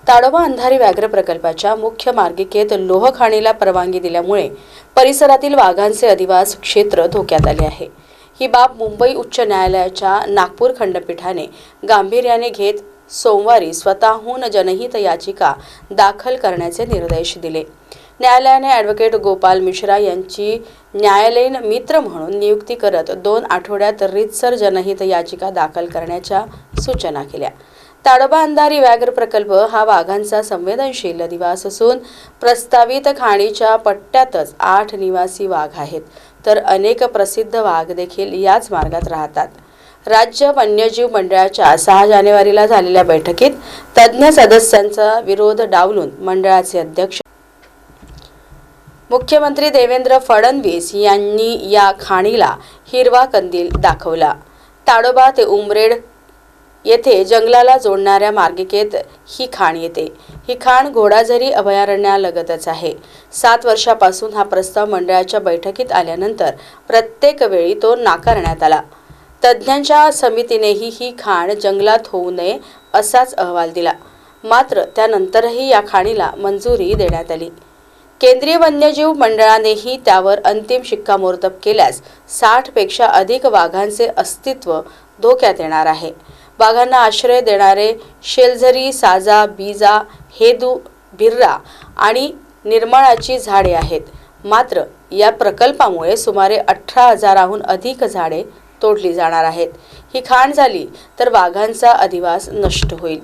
ताडोबा अंधारी व्याघ्र प्रकल्पाच्या मुख्य मार्गिकेत लोहखाणीला परवानगी दिल्यामुळे परिसरातील वाघांचे अधिवास क्षेत्र धोक्यात आले आहे। ही बाब मुंबई उच्च न्यायालयाच्या नागपूर खंडपीठाने गांभीर्याने घेत सोमवारी स्वतःहून जनहित याचिका दाखल करण्याचे निर्देश दिले। न्यायालयाने ॲडव्होकेट गोपाल मिश्रा यांची न्यायालयीन मित्र म्हणून नियुक्ती करत 2 आठवड्यात रीतसर जनहित याचिका दाखल करण्याच्या सूचना केल्या। ताडोबा अंधारी व्याघ्र प्रकल्प हा वाघांचा संवेदनशील अधिवास असून प्रस्तावित खाणीच्या पट्ट्यातच 8 निवासी वाघ आहेत, तर अनेक प्रसिद्ध वाघ देखील याच मार्गात राहतात। राज्य वन्यजीव मंडळाच्या 6 जानेवारीला झालेल्या बैठकीत तज्ञ सदस्यांचा विरोध डावलून मंडळाचे अध्यक्ष मुख्यमंत्री देवेंद्र फडणवीस यांनी या खाणीला हिरवा कंदील दाखवला। ताडोबा ते उमरेड येथे जंगलाला जोडणाऱ्या मार्गिकेत ही खाण येते। ही खाण घोडाझरी अभयारण्यालगतच आहे। 7 वर्षापासून हा प्रस्ताव मंडळाच्या बैठकीत आल्यानंतर प्रत्येक वेळी तो नाकारण्यात आला। तज्ञांच्या समितीनेही ही खाण जंगलात होऊ नये असाच अहवाल दिला, मात्र त्यानंतरही या खाणीला मंजुरी देण्यात आली। केंद्रीय वन्यजीव मंडळानेही त्यावर अंतिम शिक्कामोर्तब केल्यास 60 पेक्षा अधिक वाघांचे अस्तित्व धोक्यात येणार आहे। वाघांना आश्रय देणारे शेलझरी, साजा, बीजा, हेदू, भिर्रा आणि निर्मळाची झाडे आहेत, मात्र या प्रकल्पामुळे सुमारे 18,000हून अधिक झाडे तोडली जाणार आहेत। ही खाण झाली तर वाघांचा अधिवास नष्ट होईल,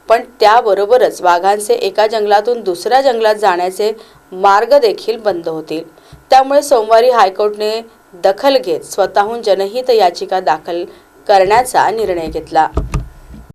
पण त्याबरोबरच वाघांचे एका जंगलातून दुसऱ्या जंगलात जाण्याचे मार्ग देखील बंद होतील। त्यामुळे सोमवारी हायकोर्टाने दखल घेत स्वतःहून जनहित याचिका दाखल करण्याचा निर्णय घेतला।